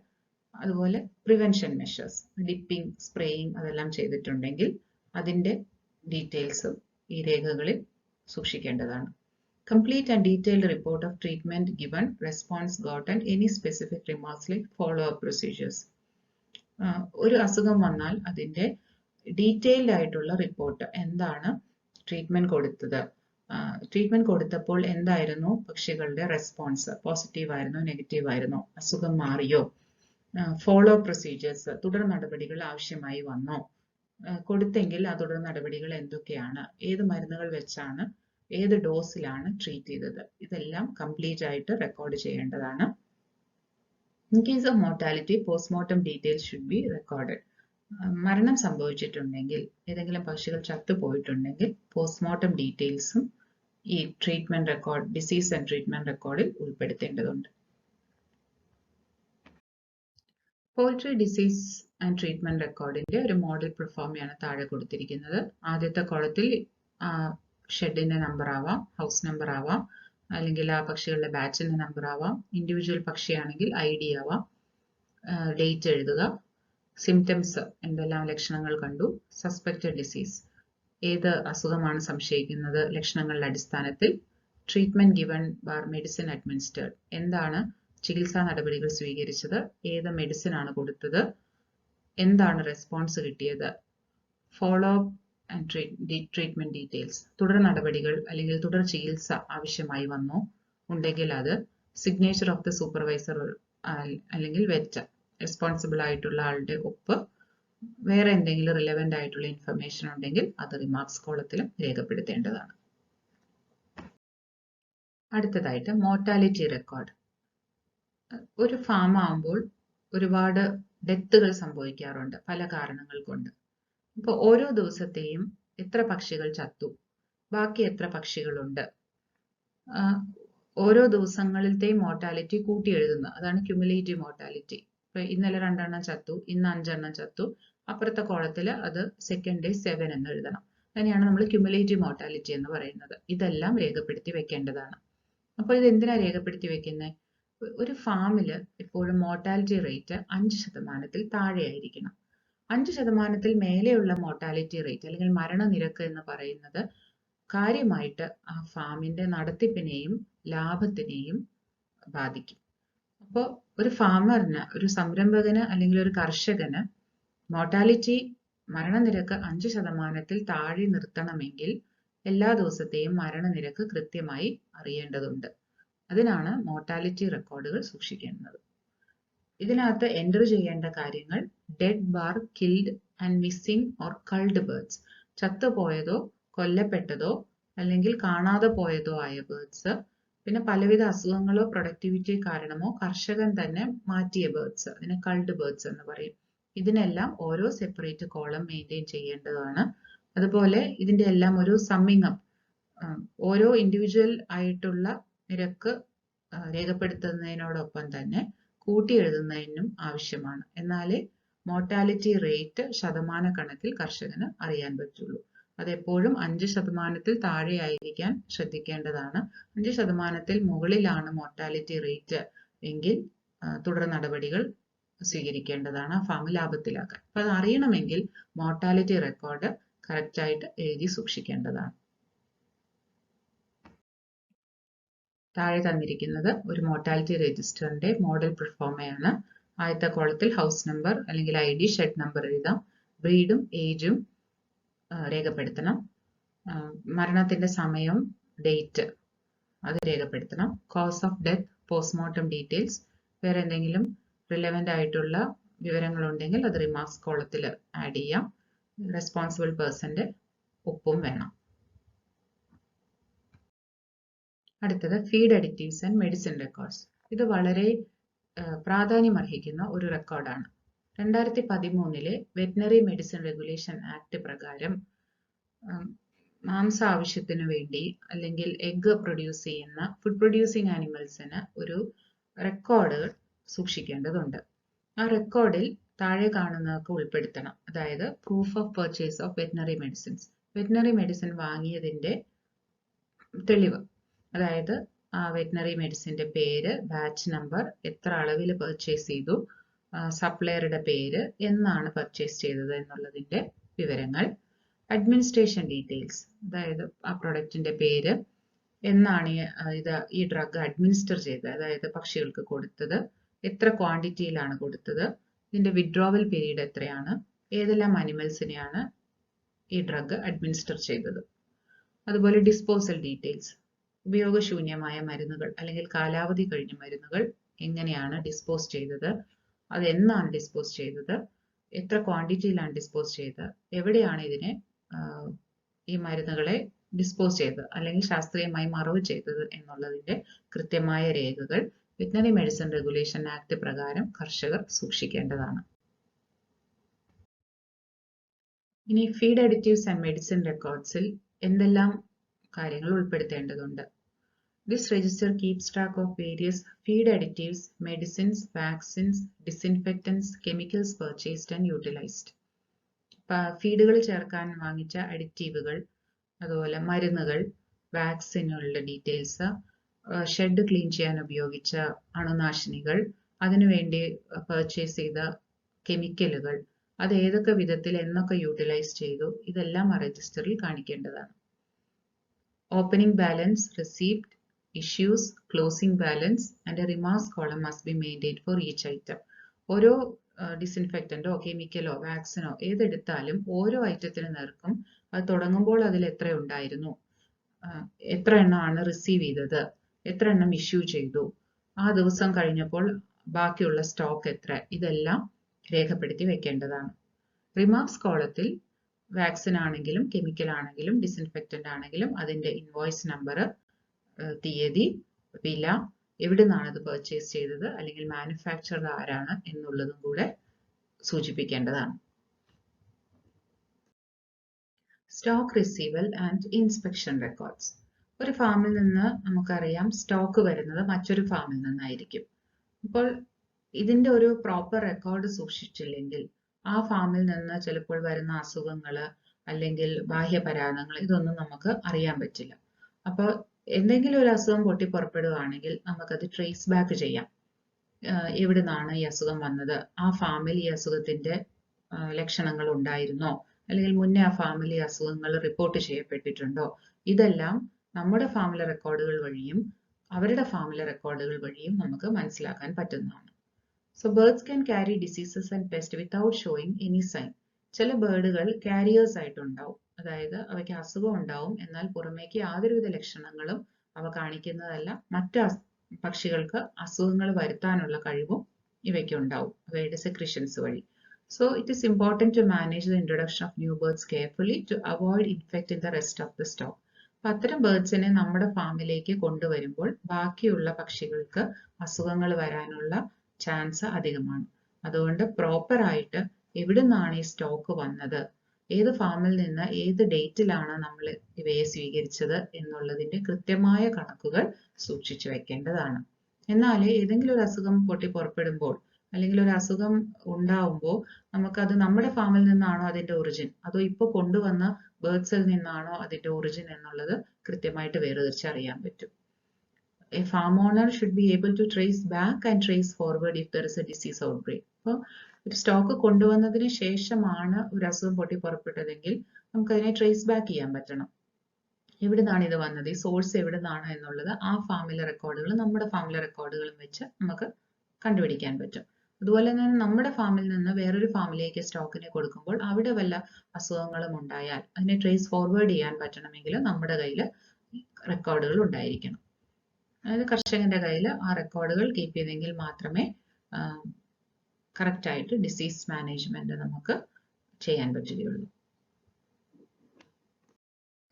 അതുപോലെ പ്രിവെൻഷൻ മെഷേഴ്സ്, ഡിപ്പിംഗ്, സ്പ്രേയിങ് അതെല്ലാം ചെയ്തിട്ടുണ്ടെങ്കിൽ അതിന്റെ ഡീറ്റെയിൽസും ഈ രേഖകളിൽ സൂക്ഷിക്കേണ്ടതാണ്. Complete and detailed report of treatment given, response gotten, any specific remarks like follow up procedures. ഒരു അസുഖം വന്നാൽ അതിന്റെ ഡീറ്റെയിൽഡ് ആയിട്ടുള്ള റിപ്പോർട്ട്, എന്താണ് ട്രീറ്റ്മെന്റ് കൊടുത്തത്, ട്രീറ്റ്മെന്റ് കൊടുത്തപ്പോൾ എന്തായിരുന്നു പക്ഷികളുടെ റെസ്പോൺസ്, പോസിറ്റീവ് ആയിരുന്നോ നെഗറ്റീവ് ആയിരുന്നോ, അസുഖം മാറിയോ, ഫോളോ പ്രൊസീജിയേഴ്സ്, തുടർ നടപടികൾ ആവശ്യമായി വന്നോ, കൊടുത്തെങ്കിൽ ആ തുടർ നടപടികൾ എന്തൊക്കെയാണ്, ഏത് മരുന്നുകൾ വെച്ചാണ് ഏത് ഡോസിലാണ് ട്രീറ്റ് ചെയ്തത്, ഇതെല്ലാം കംപ്ലീറ്റ് ആയിട്ട് റെക്കോർഡ് ചെയ്യേണ്ടതാണ്. In case of mortality, postmortem details should be recorded. മരണം സംഭവിച്ചിട്ടുണ്ടെങ്കിൽ, ഏതെങ്കിലും പക്ഷികൾ ചത്തുപോയിട്ടുണ്ടെങ്കിൽ പോസ്റ്റ്മോർട്ടം ഡീറ്റെയിൽസും ഈ treatment record, disease and treatment റെക്കോർഡിൽ ഉൾപ്പെടുത്തേണ്ടതുണ്ട്. പോൾട്രി ഡിസീസ് ആൻഡ് ട്രീറ്റ്മെന്റ് റെക്കോർഡിന്റെ ഒരു മോഡൽ പെർഫോമയാണ് താഴെ കൊടുത്തിരിക്കുന്നത്. ആദ്യത്തെ കോളത്തിൽ ഷെഡിന്റെ നമ്പർ ആവാം, ഹൗസ് നമ്പർ ആവാം, അല്ലെങ്കിൽ ആ പക്ഷികളുടെ ബാച്ചിന്റെ നമ്പർ ആവാം, ഇൻഡിവിജ്വൽ പക്ഷിയാണെങ്കിൽ ID ആവാം, ഡേറ്റ് എഴുതുക, സിംറ്റംസ് എന്തെല്ലാം ലക്ഷണങ്ങൾ കണ്ടു, സസ്പെക്റ്റഡ് ഡിസീസ് ഏത് അസുഖമാണ് സംശയിക്കുന്നത് ലക്ഷണങ്ങളുടെ അടിസ്ഥാനത്തിൽ, treatment given bar medicine administered എന്താണ് ചികിത്സാ നടപടികൾ സ്വീകരിച്ചത്, ഏത് മെഡിസിൻ ആണ് കൊടുത്തത്, എന്താണ് റെസ്പോൺസ് കിട്ടിയത്, ഫോളോ ആൻഡ് ട്രീറ്റ്മെന്റ് ഡീറ്റെയിൽസ്, തുടർ നടപടികൾ അല്ലെങ്കിൽ തുടർ ചികിത്സ ആവശ്യമായി വന്നോ ഉണ്ടെങ്കിൽ അത്, സിഗ്നേച്ചർ ഓഫ് ദ സൂപ്പർവൈസർ അല്ലെങ്കിൽ വെറ്റ് റെസ്പോൺസിബിൾ ആയിട്ടുള്ള ആളുടെ ഒപ്പ്, വേറെ എന്തെങ്കിലും റിലവന്റ് ആയിട്ടുള്ള ഇൻഫർമേഷൻ ഉണ്ടെങ്കിൽ അത് റിമാർക്സ് കോളത്തിലും രേഖപ്പെടുത്തേണ്ടതാണ്. അടുത്തതായിട്ട് മോർട്ടാലിറ്റി റെക്കോർഡ്. ഒരു ഫാം ആകുമ്പോൾ ഒരുപാട് ഡെത്തുകൾ സംഭവിക്കാറുണ്ട് പല കാരണങ്ങൾ കൊണ്ട്. അപ്പോൾ ഓരോ ദിവസത്തെയും എത്ര പക്ഷികൾ ചത്തു, ബാക്കി എത്ര പക്ഷികളുണ്ട്, ഓരോ ദിവസങ്ങളിലത്തെയും മോർട്ടാലിറ്റി കൂട്ടി എഴുതുന്ന, അതാണ് ക്യുമുലേറ്റീവ് മോർട്ടാലിറ്റി. ഇപ്പൊ ഇന്നലെ 2 എണ്ണം ചത്തു, ഇന്ന് 5 എണ്ണം ചത്തു, അപ്പുറത്തെ കോളത്തിൽ അത് സെക്കൻഡ് ഡേ 7 എന്ന് എഴുതണം. അതിനെയാണ് നമ്മൾ ക്യുമുലേറ്റീവ് മോർട്ടാലിറ്റി എന്ന് പറയുന്നത്. ഇതെല്ലാം രേഖപ്പെടുത്തി വെക്കേണ്ടതാണ്. അപ്പോൾ ഇത് എന്തിനാ രേഖപ്പെടുത്തി വെക്കുന്നത്? ഒരു ഫാമിൽ എപ്പോഴും മോർട്ടാലിറ്റി റേറ്റ് 5% താഴെയായിരിക്കണം. 5% മേലെയുള്ള മോർട്ടാലിറ്റി റേറ്റ് അല്ലെങ്കിൽ മരണനിരക്ക് എന്ന് പറയുന്നത് കാര്യമായിട്ട് ആ ഫാമിന്റെ നടത്തിപ്പിനെയും ലാഭത്തിനെയും ബാധിക്കും. അപ്പോൾ ഒരു ഫാമറിന്, ഒരു സംരംഭകന് അല്ലെങ്കിൽ ഒരു കർഷകന് മോർട്ടാലിറ്റി മരണനിരക്ക് 5% താഴെ നിർത്തണമെങ്കിൽ എല്ലാ ദിവസത്തെയും മരണനിരക്ക് കൃത്യമായി അറിയേണ്ടതുണ്ട്. അതിനാണ് മോർട്ടാലിറ്റി റെക്കോർഡുകൾ സൂക്ഷിക്കേണ്ടത്. ഇതിനകത്ത് എൻ്റർ ചെയ്യേണ്ട കാര്യങ്ങൾ dead bar, killed and missing or culled birds, ചത്തുപോയതോ കൊല്ലപ്പെട്ടതോ അല്ലെങ്കിൽ കാണാതെ പോയതോ ആയ ബേർഡ്സ്, പിന്നെ പലവിധ അസുഖങ്ങളോ പ്രൊഡക്ടിവിറ്റി കാരണമോ കർഷകൻ തന്നെ മാറ്റിയ ബേർഡ്സ്, അതിനെ കൾഡ് ബേർഡ്സ് എന്ന് പറയും. ഇതിനെല്ലാം ഓരോ സെപ്പറേറ്റ് കോളം മെയിൻറ്റെയിൻ ചെയ്യേണ്ടതാണ്. അതുപോലെ ഇതിന്റെ എല്ലാം ഒരു സമ്മിങ് അപ്പ്, ഓരോ ഇൻഡിവിജ്വൽ ആയിട്ടുള്ള നിരക്ക് രേഖപ്പെടുത്തുന്നതിനോടൊപ്പം തന്നെ കൂട്ടി എഴുതുന്നതിനും ആവശ്യമാണ്. എന്നാലേ മോർട്ടാലിറ്റി റേറ്റ് ശതമാനക്കണക്കിൽ കർഷകന് അറിയാൻ പറ്റുള്ളൂ. അതെപ്പോഴും 5% താഴെയായിരിക്കാൻ ശ്രദ്ധിക്കേണ്ടതാണ്. 5% മുകളിലാണ് മോർട്ടാലിറ്റി റേറ്റ് എങ്കിൽ തുടർ നടപടികൾ സ്വീകരിക്കേണ്ടതാണ് ആ ഫാം ലാഭത്തിലാക്കാൻ. അപ്പൊ അത് അറിയണമെങ്കിൽ മോർട്ടാലിറ്റി റെക്കോർഡ് കറക്റ്റായിട്ട് എഴുതി സൂക്ഷിക്കേണ്ടതാണ്. താഴെ തന്നിരിക്കുന്നത് ഒരു മോർട്ടാലിറ്റി രജിസ്റ്ററിന്റെ മോഡൽ പെർഫോമയാണ്. ആദ്യത്തെ കോളത്തിൽ ഹൗസ് നമ്പർ അല്ലെങ്കിൽ ID, ഷെഡ് നമ്പർ എഴുതാം, ബ്രീഡും ഏജും രേഖപ്പെടുത്തണം, മരണത്തിന്റെ സമയം, ഡേറ്റ് അത് രേഖപ്പെടുത്തണം, cause of death, postmortem details, വേറെ എന്തെങ്കിലും റിലവന്റ് ആയിട്ടുള്ള വിവരങ്ങളുണ്ടെങ്കിൽ അത് റിമാർക്സ് കോളത്തിൽ ആഡ് ചെയ്യാം. റെസ്പോൺസിബിൾ പേഴ്സന്റെ ഒപ്പും വേണം. അടുത്തത് feed additives and medicine records. ഇത് വളരെ പ്രാധാന്യമർഹിക്കുന്ന ഒരു റെക്കോർഡാണ്. 2013 വെറ്റിനറി മെഡിസിൻ റെഗുലേഷൻ ആക്ട് പ്രകാരം മാംസ ആവശ്യത്തിന് വേണ്ടി അല്ലെങ്കിൽ എഗ്ഗ് പ്രൊഡ്യൂസ് ചെയ്യുന്ന ഫുഡ് പ്രൊഡ്യൂസിങ് ആനിമൽസിന് ഒരു റെക്കോർഡ് സൂക്ഷിക്കേണ്ടതുണ്ട്. ആ റെക്കോർഡിൽ താഴെ കാണുന്നതൊക്കെ ഉൾപ്പെടുത്തണം. അതായത് proof of purchase of veterinary medicines, veterinary medicine വാങ്ങിയതിന്റെ തെളിവ്. അതായത് ആ വെറ്റിനറി മെഡിസിന്റെ പേര്, ബാച്ച് നമ്പർ, എത്ര അളവിൽ പർച്ചേസ് ചെയ്തു, സപ്ലയറുടെ പേര്, എന്നാണ് പർച്ചേസ് ചെയ്തത് എന്നുള്ളതിന്റെ വിവരങ്ങൾ. അഡ്മിനിസ്ട്രേഷൻ ഡീറ്റെയിൽസ്, അതായത് ആ പ്രൊഡക്റ്റിന്റെ പേര്, എന്നാണ് ഈ ഡ്രഗ് അഡ്മിനിസ്റ്റർ ചെയ്തത്, അതായത് പക്ഷികൾക്ക് കൊടുത്തത്, എത്ര ക്വാണ്ടിറ്റിയിലാണ് കൊടുത്തത്, ഇതിന്റെ വിഡ്രോവൽ പീരീഡ് എത്രയാണ്, ഏതെല്ലാം അനിമൽസിനെയാണ് ഈ ഡ്രഗ് അഡ്മിനിസ്റ്റർ ചെയ്തത്. അതുപോലെ ഡിസ്പോസൽ ഡീറ്റെയിൽസ്, ഉപയോഗശൂന്യമായ മരുന്നുകൾ അല്ലെങ്കിൽ കാലാവധി കഴിഞ്ഞ മരുന്നുകൾ എങ്ങനെയാണ് ഡിസ്പോസ് ചെയ്തത്, അത് എന്നാണ് ഡിസ്പോസ് ചെയ്തത്, എത്ര ക്വാണ്ടിറ്റിയിലാണ് ഡിസ്പോസ് ചെയ്തത്, എവിടെയാണ് ഈ മരുന്നുകളെ ഡിസ്പോസ് ചെയ്തത് അല്ലെങ്കിൽ ശാസ്ത്രീയമായി മറവ് ചെയ്തത് എന്നുള്ളതിന്റെ കൃത്യമായ രേഖകൾ വെറ്റിനറി മെഡിസിൻ റെഗുലേഷൻ ആക്ട് പ്രകാരം കർഷകർ സൂക്ഷിക്കേണ്ടതാണ്. ഇനി ഫീഡ് അഡിറ്റീവ്സ് ആൻഡ് മെഡിസിൻ റെക്കോർഡ്സിൽ എന്തെല്ലാം കാര്യങ്ങൾ ഉൾപ്പെടുത്തേണ്ടതുണ്ട്? This register keeps track of various feed additives, medicines, vaccines, disinfectants, chemicals purchased and utilized. ഫീഡുകൾ ചേർക്കാൻ വാങ്ങിച്ച അഡിറ്റീവുകൾ, അതുപോലെ മരുന്നുകൾ, വാക്സിനുകളുടെ ഡീറ്റെയിൽസ്, ഷെഡ് ക്ലീൻ ചെയ്യാൻ ഉപയോഗിച്ച അണുനാശിനികൾ, അതിനുവേണ്ടി പർച്ചേസ് ചെയ്ത കെമിക്കലുകൾ, അത് ഏതൊക്കെ വിധത്തിൽ എന്നൊക്കെ യൂട്ടിലൈസ് ചെയ്തു, ഇതെല്ലാം ആ രജിസ്റ്ററിൽ കാണിക്കേണ്ടതാണ്. Opening balance, receipt, issues, closing balance and a remarks column must be maintained for each item. ഓരോ ഡിസിൻഫെക്റ്റന്റോ കെമിക്കലോ വാക്സിനോ ഏതെടുത്താലും ഓരോ ഐറ്റത്തിന് നേർക്കും അത് തുടങ്ങുമ്പോൾ അതിൽ എത്ര ഉണ്ടായിരുന്നു, എത്ര എണ്ണമാണ് റിസീവ് ചെയ്തത്, എത്ര എണ്ണം ഇഷ്യൂ ചെയ്തു, ആ ദിവസം കഴിഞ്ഞപ്പോൾ ബാക്കിയുള്ള സ്റ്റോക്ക് എത്ര, ഇതെല്ലാം രേഖപ്പെടുത്തി വെക്കേണ്ടതാണ്. റിമാർക്സ് കോളത്തിൽ വാക്സിൻ ആണെങ്കിലും കെമിക്കൽ ആണെങ്കിലും ഡിസിൻഫെക്റ്റന്റ് ആണെങ്കിലും അതിന്റെ ഇൻവോയ്സ് നമ്പർ, തീയതി, വില, എവിടെ നിന്നാണ് അത് പർച്ചേസ് ചെയ്തത് അല്ലെങ്കിൽ മാനുഫാക്ചറർ ആരാണ് എന്നുള്ളതും കൂടെ സൂചിപ്പിക്കേണ്ടതാണ്. Stock receival and inspection records. ഒരു ഫാമിൽ നിന്ന് നമുക്കറിയാം സ്റ്റോക്ക് വരുന്നത് മറ്റൊരു ഫാമിൽ നിന്നായിരിക്കും. അപ്പോൾ ഇതിന്റെ ഒരു പ്രോപ്പർ റെക്കോർഡ് സൂക്ഷിച്ചില്ലെങ്കിൽ ആ ഫാമിൽ നിന്ന് ചിലപ്പോൾ വരുന്ന അസുഖങ്ങൾ അല്ലെങ്കിൽ ബാഹ്യപരാധങ്ങൾ ഇതൊന്നും നമുക്ക് അറിയാൻ പറ്റില്ല. അപ്പോൾ എന്തെങ്കിലും ഒരു അസുഖം പൊട്ടി പുറപ്പെടുകയാണെങ്കിൽ നമുക്കത് ട്രേസ് ബാക്ക് ചെയ്യാം. എവിടെ നിന്നാണ് ഈ അസുഖം വന്നത്, ആ ഫാമിൽ ഈ അസുഖത്തിന്റെ ലക്ഷണങ്ങൾ ഉണ്ടായിരുന്നോ, അല്ലെങ്കിൽ മുന്നേ ആ ഫാമിൽ ഈ അസുഖങ്ങൾ റിപ്പോർട്ട് ചെയ്യപ്പെട്ടിട്ടുണ്ടോ, ഇതെല്ലാം നമ്മുടെ ഫാമിലെ റെക്കോർഡുകൾ വഴിയും അവരുടെ ഫാമിലെ റെക്കോർഡുകൾ വഴിയും നമുക്ക് മനസ്സിലാക്കാൻ പറ്റുന്നതാണ്. So birds can carry diseases and pest without showing any sign. ചില ബേർഡുകൾ കാരിയേഴ്സ് ആയിട്ടുണ്ടാവും, അതായത് അവയ്ക്ക് അസുഖം ഉണ്ടാവും എന്നാൽ പുറമേക്ക് യാതൊരുവിധ ലക്ഷണങ്ങളും അവ കാണിക്കുന്നതല്ല. മറ്റ് പക്ഷികൾക്ക് അസുഖങ്ങൾ വരുത്താനുള്ള കഴിവും ഇവയ്ക്ക് ഉണ്ടാവും അവയുടെ സെക്രീഷൻസ് വഴി. So it is important to manage the introduction of new birds carefully to avoid infecting the rest of the stock. അത്തരം ബേർഡ്സിനെ നമ്മുടെ ഫാമിലേക്ക് കൊണ്ടുവരുമ്പോൾ ബാക്കിയുള്ള പക്ഷികൾക്ക് അസുഖങ്ങൾ വരാനുള്ള ചാൻസ് അധികമാണ്. അതുകൊണ്ട് പ്രോപ്പർ ആയിട്ട് എവിടെ നിന്നാണ് ഈ സ്റ്റോക്ക് വന്നത്, ഏത് ഫാമിൽ നിന്ന് ഏത് ഡേറ്റിലാണ് നമ്മൾ ഇവയെ സ്വീകരിച്ചത് എന്നുള്ളതിന്റെ കൃത്യമായ കണക്കുകൾ സൂക്ഷിച്ചു വെക്കേണ്ടതാണ്. എന്നാൽ ഏതെങ്കിലും ഒരു അസുഖം പൊട്ടി പുറപ്പെടുമ്പോൾ അല്ലെങ്കിൽ ഒരു അസുഖം ഉണ്ടാവുമ്പോൾ നമുക്കത് നമ്മുടെ ഫാമിൽ നിന്നാണോ അതിന്റെ ഒറിജിൻ, അതോ ഇപ്പോൾ കൊണ്ടുവന്ന ബേർഡ്സിൽ നിന്നാണോ അതിന്റെ ഒറിജിൻ എന്നുള്ളത് കൃത്യമായിട്ട് വേർതിരിച്ചറിയാൻ പറ്റും. A farm owner should be able to trace back and trace forward if there is a disease outbreak. അപ്പോൾ ഒരു സ്റ്റോക്ക് കൊണ്ടുവന്നതിന് ശേഷമാണ് ഒരു അസുഖം പൊട്ടി പുറപ്പെട്ടതെങ്കിൽ നമുക്കതിനെ ട്രേസ് ബാക്ക് ചെയ്യാൻ പറ്റണം. എവിടെ നിന്നാണ് ഇത് വന്നത്, ഈ സോഴ്സ് എവിടെ നിന്നാണ് എന്നുള്ളത് ആ ഫാമിലെ റെക്കോർഡുകളും നമ്മുടെ ഫാമിലെ റെക്കോർഡുകളും വെച്ച് നമുക്ക് കണ്ടുപിടിക്കാൻ പറ്റും. അതുപോലെ തന്നെ നമ്മുടെ ഫാമിൽ നിന്ന് വേറൊരു ഫാമിലേക്ക് സ്റ്റോക്കിനെ കൊടുക്കുമ്പോൾ അവിടെ വല്ല അസുഖങ്ങളും ഉണ്ടായാൽ അതിനെ ട്രേസ് ഫോർവേഡ് ചെയ്യാൻ പറ്റണമെങ്കിൽ നമ്മുടെ കയ്യിൽ റെക്കോർഡുകൾ ഉണ്ടായിരിക്കണം. അതായത് കർഷകന്റെ കയ്യിൽ ആ റെക്കോർഡുകൾ കീപ്പ് ചെയ്തെങ്കിൽ മാത്രമേ കറക്റ്റ് ആയിട്ട് ഡിസീസ് മാനേജ്മെന്റ് നമുക്ക് ചെയ്യാൻ പറ്റുകയുള്ളൂ.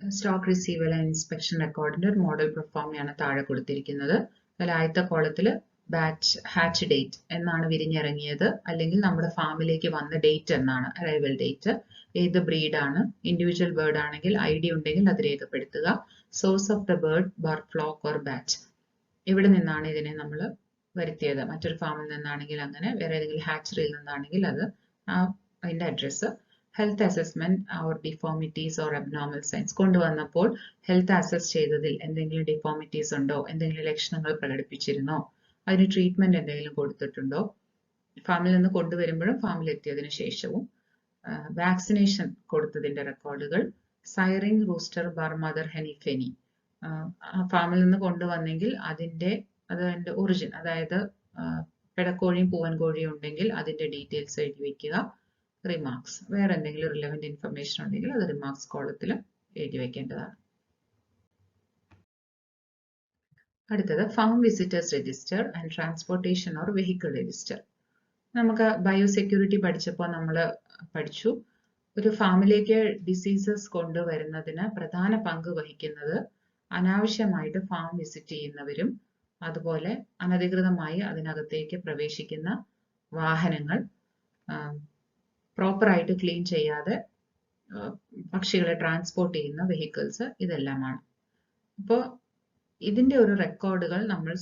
സ്റ്റോക്ക് റിസീവൽ ആൻഡ് ഇൻസ്പെക്ഷൻ റെക്കോർഡിന്റെ ഒരു മോഡൽ പ്രൊഫോമയാണ് താഴെ കൊടുത്തിരിക്കുന്നത്. അതിൽ ആദ്യത്തെ കോളത്തിൽ ഹാച്ച് ഡേറ്റ് എന്നാണ് വിരിഞ്ഞിറങ്ങിയത്, അല്ലെങ്കിൽ നമ്മുടെ ഫാമിലേക്ക് വന്ന ഡേറ്റ് എന്നാണ് അറൈവൽ ഡേറ്റ്. ഏത് ബ്രീഡാണ്, ഇൻഡിവിജ്വൽ ബേർഡ് ആണെങ്കിൽ ID ഉണ്ടെങ്കിൽ അത് രേഖപ്പെടുത്തുക. Source of the bird flock or batch, ഇവിടെ നിന്നാണ് ഇതിനെ നമ്മൾ വരുത്തിയത്. മറ്റൊരു ഫാമിൽ നിന്നാണെങ്കിൽ അങ്ങനെ, വേറെ ഏതെങ്കിലും ഹാച്ചറിയിൽ നിന്നാണെങ്കിൽ അത് അതിന്റെ address. Health assessment or deformities or abnormal signs, കൊണ്ടുവന്നപ്പോൾ ഹെൽത്ത് അസസ് ചെയ്തതിൽ എന്തെങ്കിലും ഡിഫോമിറ്റീസ് ഉണ്ടോ, എന്തെങ്കിലും ലക്ഷണങ്ങൾ പ്രകടിപ്പിച്ചിരുന്നോ, അതിന് ട്രീറ്റ്മെന്റ് എന്തെങ്കിലും കൊടുത്തിട്ടുണ്ടോ, ഫാമിൽ നിന്ന് കൊണ്ടുവരുമ്പോഴും ഫാമിൽ എത്തിയതിനു ശേഷവും. വാക്സിനേഷൻ കൊടുത്തതിന്റെ റെക്കോർഡുകൾ. സൈറിംഗ്, റൂസ്റ്റർ, ബാർ, മദർ ഹെനി, ഫെനി, ഫാമിൽ നിന്ന് കൊണ്ടുവന്നെങ്കിൽ അതിന്റെ ഒറിജിൻ, അതായത് പെടക്കോഴിയും പൂവൻ കോഴിയും ഉണ്ടെങ്കിൽ അതിന്റെ ഡീറ്റെയിൽസ് എഴുതി വെക്കുക. റിമാർക്സ്, വേറെ എന്തെങ്കിലും റിലവന്റ് ഇൻഫർമേഷൻ ഉണ്ടെങ്കിൽ അത് റിമാർക്സ് കോളത്തിൽ എഴുതി വെക്കേണ്ടതാണ്. അടുത്തത് farm visitors register and transportation or vehicle register. നമുക്ക് ബയോസെക്യൂരിറ്റി പഠിച്ചപ്പോൾ നമ്മൾ പഠിച്ചു, ഒരു ഫാമിലേക്ക് ഡിസീസസ് കൊണ്ടുവരുന്നതിന് പ്രധാന പങ്ക് വഹിക്കുന്നത് അനാവശ്യമായിട്ട് ഫാം വിസിറ്റ് ചെയ്യുന്നവരും അതുപോലെ അനധികൃതമായി അതിനകത്തേക്ക് പ്രവേശിക്കുന്ന വാഹനങ്ങൾ, പ്രോപ്പറായിട്ട് ക്ലീൻ ചെയ്യാതെ പക്ഷികളെ ട്രാൻസ്പോർട്ട് ചെയ്യുന്ന വെഹിക്കിൾസ്, ഇതെല്ലാമാണ്. അപ്പോൾ ഇതിന്റെ ഒരു റെക്കോർഡുകൾ നമ്മൾ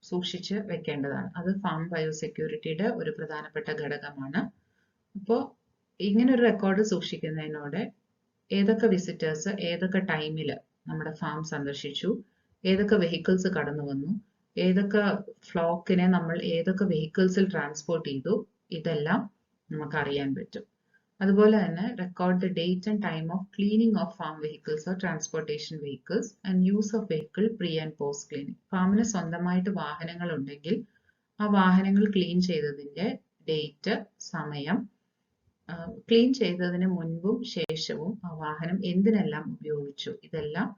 സൂക്ഷിച്ച് വെക്കേണ്ടതാണ്. അത് ഫാം ബയോസെക്യൂരിറ്റിയുടെ ഒരു പ്രധാനപ്പെട്ട ഘടകമാണ്. അപ്പോൾ ഇങ്ങനെ ഒരു റെക്കോർഡ് സൂക്ഷിക്കുന്നതിനോടെ ഏതൊക്കെ വിസിറ്റേഴ്സ് ഏതൊക്കെ ടൈമിൽ നമ്മുടെ ഫാം സന്ദർശിച്ചു, ഏതൊക്കെ വെഹിക്കിൾസ് കടന്നു വന്നു, ഏതൊക്കെ ഫ്ലോക്കിനെ നമ്മൾ ഏതൊക്കെ വെഹിക്കിൾസിൽ ട്രാൻസ്പോർട്ട് ചെയ്തു, ഇതെല്ലാം നമുക്ക് അറിയാൻ പറ്റും. അതുപോലെ തന്നെ record the date and time of cleaning of farm vehicles or transportation vehicles and use of vehicle pre and post cleaning. ഫാമിന് സ്വന്തമായിട്ട് വാഹനങ്ങൾ ഉണ്ടെങ്കിൽ ആ വാഹനങ്ങൾ ക്ലീൻ ചെയ്തതിന്റെ ഡേറ്റ്, സമയം, ക്ലീൻ ചെയ്തതിന് മുൻപും ശേഷവും ആ വാഹനം എന്തിനെല്ലാം ഉപയോഗിച്ചു, ഇതെല്ലാം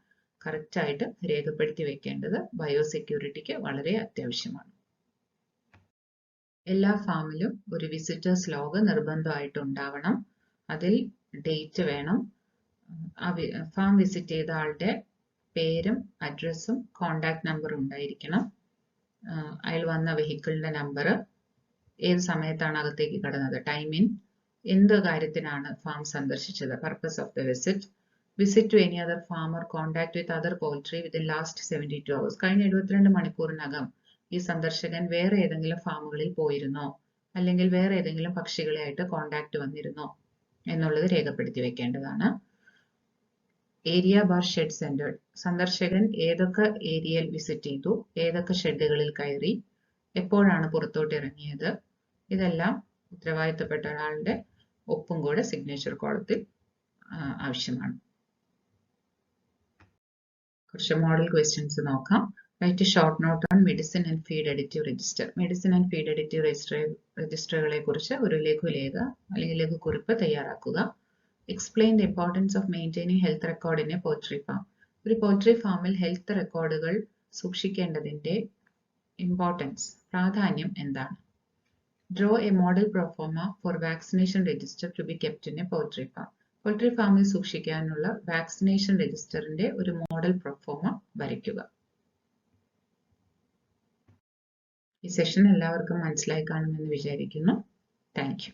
കറക്റ്റായിട്ട് രേഖപ്പെടുത്തി വെക്കേണ്ടത് ബയോസെക്യൂരിറ്റിക്ക് വളരെ അത്യാവശ്യമാണ്. എല്ലാ ഫാമിലും ഒരു വിസിറ്റേഴ്സ് ലോഗ് നിർബന്ധമായിട്ട് ഉണ്ടാവണം. അതിൽ ഡേറ്റ് വേണം, ഫാം വിസിറ്റ് ചെയ്ത ആളുടെ പേരും അഡ്രസ്സും കോണ്ടാക്ട് നമ്പറും ഉണ്ടായിരിക്കണം. അയാൾ വന്ന വെഹിക്കിളിന്റെ നമ്പർ, ഏത് സമയത്താണ് അകത്തേക്ക് കടന്നത്, ടൈമിൻ, എന്ത് കാര്യത്തിനാണ് ഫാം സന്ദർശിച്ചത്, purpose of the visit to any other farm or contact with other poultry within last 72 hours, കഴിഞ്ഞ 72 മണിക്കൂറിനകം ഈ സന്ദർശകൻ വേറെ ഏതെങ്കിലും ഫാമുകളിൽ പോയിരുന്നോ, അല്ലെങ്കിൽ വേറെ ഏതെങ്കിലും പക്ഷികളെയായിട്ട് കോണ്ടാക്ട് വന്നിരുന്നോ എന്നുള്ളത് രേഖപ്പെടുത്തി വെക്കേണ്ടതാണ്. ഏരിയ ബാർ ഷെഡ് സെന്റർ, സന്ദർശകൻ ഏതൊക്കെ ഏരിയയിൽ വിസിറ്റ് ചെയ്തു, ഏതൊക്കെ ഷെഡുകളിൽ കയറി, എപ്പോഴാണ് പുറത്തോട്ട് ഇറങ്ങിയത്, ഇതെല്ലാം ഉത്തരവാദിത്തപ്പെട്ട ഒരാളുടെ ഒപ്പും കൂടെ സിഗ്നേച്ചർ കോളത്തിൽ ആവശ്യമാണ്. കുറച്ച് മോഡൽ ക്വസ്റ്റ്യൻസ് നോക്കാം. Write a short note on medicine and feed additive register. Medicine and feed additive രജിസ്റ്ററുകളെ കുറിച്ച് ഒരു ലഘുലേഖ അല്ലെങ്കിൽ ലഘുക്കുറിപ്പ് തയ്യാറാക്കുക. Explain the importance of maintaining health record in a poultry farm. ഒരു പോൾട്രി ഫാമിൽ ഹെൽത്ത് റെക്കോർഡുകൾ സൂക്ഷിക്കേണ്ടതിന്റെ ഇമ്പോർട്ടൻസ്, പ്രാധാന്യം എന്താണ്? Draw a model proforma for vaccination register to be kept in a poultry farm. Poultry ഫാമിൽ സൂക്ഷിക്കാനുള്ള വാക്സിനേഷൻ രജിസ്റ്ററിന്റെ ഒരു മോഡൽ പ്രൊഫോമ വരയ്ക്കുക. ഈ സെഷൻ എല്ലാവർക്കും മനസ്സിലായി കാണുമെന്ന് വിചാരിക്കുന്നു. Thank you.